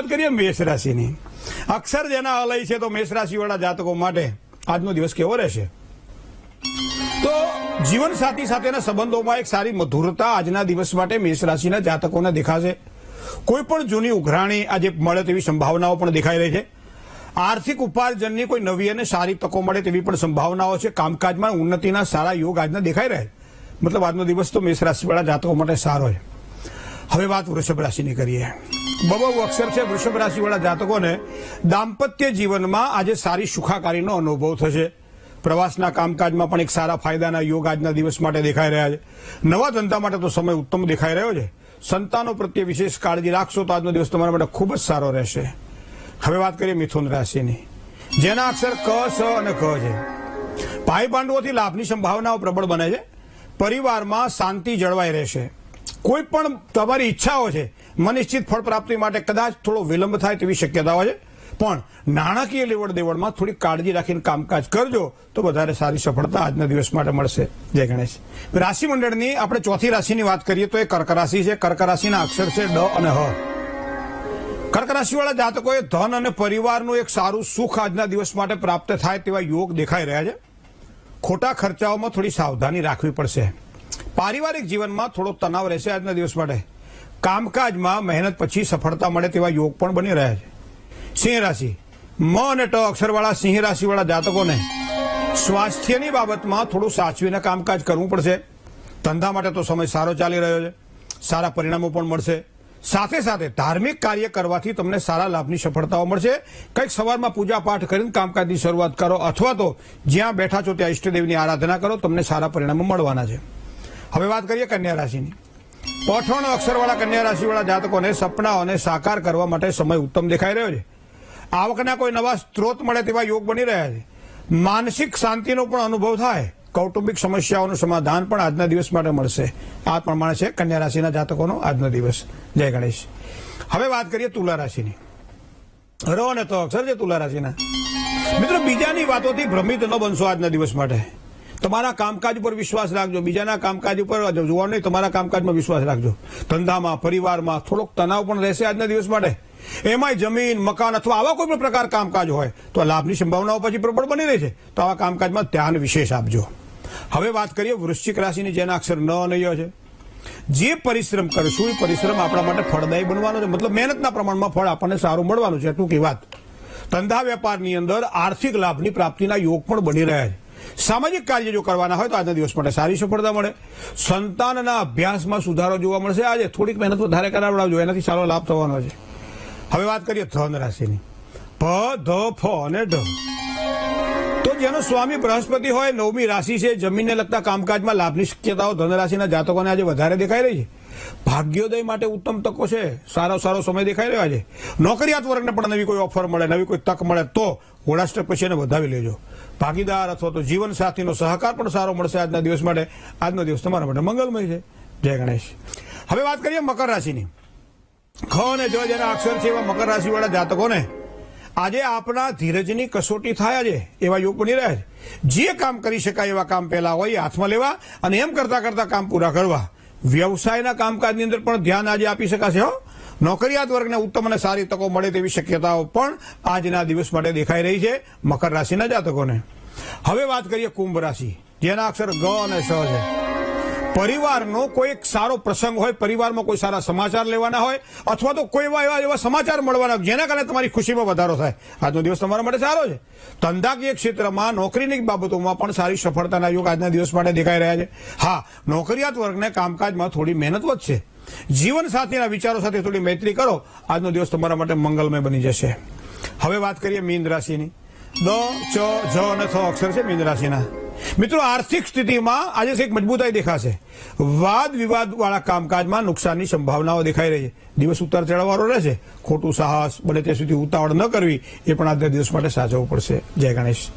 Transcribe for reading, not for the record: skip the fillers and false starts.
વાત કરીએ મેષ રાશિની. અક્ષર જેના અલય છે તો મેષ રાશિવાળા જાતકો માટે આજનો દિવસ કેવો રહેશે? તો જીવન સાથી સાથેના સંબંધોમાં એક સારી મધુરતા આજના દિવસ માટે મેષ રાશિના જાતકોને દેખાશે. કોઈ પણ જૂની ઉઘરાણી આજે મળે તેવી સંભાવનાઓ પણ દેખાઈ રહી છે. આર્થિક ઉપાર્જનની કોઈ નવી અને સારી તકો મળે તેવી પણ સંભાવનાઓ છે. કામકાજમાં ઉન્નતિના સારા યોગ આજના દેખાઈ રહ્યા છે. મતલબ આજનો દિવસ તો મેષ રાશિવાળા જાતકો માટે સારો છે. હવે વાત વૃષભ રાશિની કરીએ. બબો અક્ષર છે વૃષભ રાશિવાળા જાતકોને દાંપત્ય જીવનમાં આજે સારી સુખાકારીનો અનુભવ થશે. પ્રવાસના કામકાજમાં પણ એક સારા ફાયદાના યોગ આજના દિવસ માટે દેખાઈ રહ્યા છે. નવા ધંધા માટે તો સમય ઉત્તમ દેખાઈ રહ્યો છે. સંતાનો પ્રત્યે વિશેષ કાળજી રાખશો તો આજનો દિવસ તમારા માટે ખૂબ જ સારો રહેશે. હવે વાત કરીએ મિથુન રાશિની, જેના અક્ષર ક, સ અને ક છે. ભાઈ ભાંડવોથી લાભની સંભાવનાઓ પ્રબળ બને છે. પરિવારમાં શાંતિ જળવાઈ રહેશે. કોઈ પણ તમારી ઈચ્છાઓ છે મનિશ્ચિત ફળ પ્રાપ્તિ માટે કદાચ થોડો વિલંબ થાય તેવી શક્યતાઓ છે. પણ નાણાકીય લેવડ દેવડમાં થોડી કાળજી રાખીને કામકાજ કરજો તો વધારે સારી સફળતા આજના દિવસ માટે મળશે. જય ગણેશ. રાશિ મંડળની આપણે ચોથી રાશિની વાત કરીએ તો એ કર્ક રાશિ છે. કર્ક રાશિના અક્ષર છે ડ અને હ. કર્ક રાશિવાળા જાતકોએ ધન અને પરિવારનું એક સારું સુખ આજના દિવસ માટે પ્રાપ્ત થાય તેવા યોગ દેખાઈ રહ્યા છે. ખોટા ખર્ચાઓમાં થોડી સાવધાની રાખવી પડશે. પારિવારિક જીવનમાં થોડો તણાવ રહેશે આજના દિવસ માટે. કામકાજમાં મહેનત પછી સફળતા મળે તેવા યોગ પણ બની રહ્યા છે. સિંહ રાશિ, મ અને ટ અક્ષરવાળા સિંહ રાશિવાળા જાતકોને સ્વાસ્થ્યની બાબતમાં થોડું સાચવીને કામકાજ કરવું પડશે. ધંધા માટે તો સમય સારો ચાલી રહ્યો છે. સારા પરિણામો પણ મળશે. સાથે સાથે ધાર્મિક કાર્ય કરવાથી તમને સારા લાભની સફળતાઓ મળશે. કંઈક સવારમાં પૂજા પાઠ કરીને કામકાજની શરૂઆત કરો અથવા તો જ્યાં બેઠા છો ત્યાં ઈષ્ટદેવની આરાધના કરો, તમને સારા પરિણામો મળવાના છે. હવે વાત કરીએ કન્યા રાશિની. પઠોણ અક્ષરવાળા કન્યા રાશિવાળા જાતકોને સપનાઓને સાકાર કરવા માટે સમય ઉત્તમ દેખાઈ રહ્યો છે. આવકના કોઈ નવા સ્ત્રોત મળે તેવા યોગ બની રહ્યા છે. માનસિક શાંતિનો પણ અનુભવ થાય. કૌટુંબિક સમસ્યાઓનું સમાધાન પણ આજના દિવસ માટે મળશે. આ પ્રમાણે છે કન્યા રાશિના જાતકોનો આજનો દિવસ. જય ગણેશ. હવે વાત કરીએ તુલા રાશિની. ર અને ત અક્ષર છે તુલા રાશિના. મિત્રો, બીજાની વાતોથી ભ્રમિત ન બનશો આજના દિવસ માટે. તમારા કામકાજ ઉપર વિશ્વાસ રાખજો. બીજાના કામકાજ ઉપર જોવાનું નહીં, તમારા કામકાજમાં વિશ્વાસ રાખજો. ધંધામાં પરિવારમાં થોડોક તણાવ પણ રહેશે આજના દિવસ માટે. એમાંય જમીન મકાન અથવા આવા કોઈ પણ પ્રકાર કામકાજ હોય તો લાભની સંભાવનાઓ પછી પ્રબળ બની રહી છે. તો આવા કામકાજમાં ધ્યાન વિશેષ આપજો. હવે વાત કરીએ વૃશ્ચિક રાશિની, જેના અક્ષર ન અને ય છે. જે પરિશ્રમ કરશું એ પરિશ્રમ આપણા માટે ફળદાયી બનવાનો છે. મતલબ મહેનતના પ્રમાણમાં ફળ આપણને સારું મળવાનું છે. ટૂંકી વાત. ધંધા વેપારની અંદર આર્થિક લાભની પ્રાપ્તિના યોગ પણ બની રહ્યા છે. સામાજિક કાર્ય જો કરવાના હોય તો આજના દિવસ માટે સારી સફળતા મળે. સંતાનના અભ્યાસમાં સુધારો જોવા મળશે. આજે થોડીક મહેનત વધારે કરાવડાવજો, એનાથી સારો લાભ થવાનો છે. હવે વાત કરીએ ધન રાશિની. ભ, ધ, ફ અને ઢ. તો જેનો સ્વામી બૃહસ્પતિ હોય, નવમી રાશિ છે. જમીનને લગતા કામકાજમાં લાભની શક્યતાઓ ધન રાશિના જાતકોને આજે વધારે દેખાઈ રહી છે. ભાગ્યોદય માટે ઉત્તમ તકો છે. સારો સમય દેખાઈ રહ્યો છે. નોકરિયાત વર્ગને પણ નવી કોઈ ઓફર મળે, નવી કોઈ તક મળે તો હોળાષ્ટક પછી એને વધાવી લેજો. ભાગીદાર અથવા તો જીવન સાથીનો સહકાર પણ સારો મળશે આજના દિવસ માટે. આજનો દિવસ તમારા માટે મંગલમય છે. જય ગણેશ. હવે વાત કરીએ મકર રાશિની. ખ અને જ જેના અક્ષર છે એવા મકર રાશિવાળા જાતકોને આજે આપણા ધીરજની કસોટી થાય છે એવા યોગ બની રહ્યા છે. જે કામ કરી શકાય એવા કામ પહેલા હોય એ હાથમાં લેવા અને એમ કરતા કરતા કામ પૂરા કરવા. વ્યવસાયના કામકાજની અંદર પણ ધ્યાન આજે આપી શકાશે. નોકરિયાત વર્ગને ઉત્તમ અને સારી તકો મળે તેવી શક્યતાઓ પણ આજના દિવસ માટે દેખાઈ રહી છે મકર રાશિના જાતકોને. હવે વાત કરીએ કુંભ રાશિ, જેના અક્ષર ગ અને શ છે. પરિવારનો કોઈ સારો પ્રસંગ હોય, પરિવારમાં કોઈ સારા સમાચાર લેવાના હોય અથવા તો કોઈ એવા સમાચાર મળવાના જેના કારણે તમારી ખુશીમાં વધારો થાય. આજનો દિવસ તમારા માટે સારો છે. ધંધાકીય ક્ષેત્રમાં નોકરીની બાબતોમાં પણ સારી સફળતાના યોગ આજના દિવસ માટે દેખાઈ રહ્યા છે. હા, નોકરિયાત વર્ગને કામકાજમાં થોડી મહેનત વધશે. જીવન સાથીના વિચારો સાથે થોડી મૈત્રી કરો. આજનો દિવસ તમારા માટે મંગલમય બની જશે. હવે વાત કરીએ મીન રાશિની. દ, ચ, જ અને થ અક્ષર છે મીન રાશિના. મિત્રો, આર્થિક સ્થિતિમાં આજે એક મજબૂતાઈ દેખાશે. વાદ વિવાદ વાળા કામકાજમાં નુકસાનની સંભાવનાઓ દેખાઈ રહી છે. દિવસ ઉતાર ચઢાવવાનો રહેશે. ખોટું સાહસ બને ત્યાં સુધી ઉતાવળ ન કરવી એ પણ આજના દિવસ માટે સાચવવું પડશે. જય ગણેશ.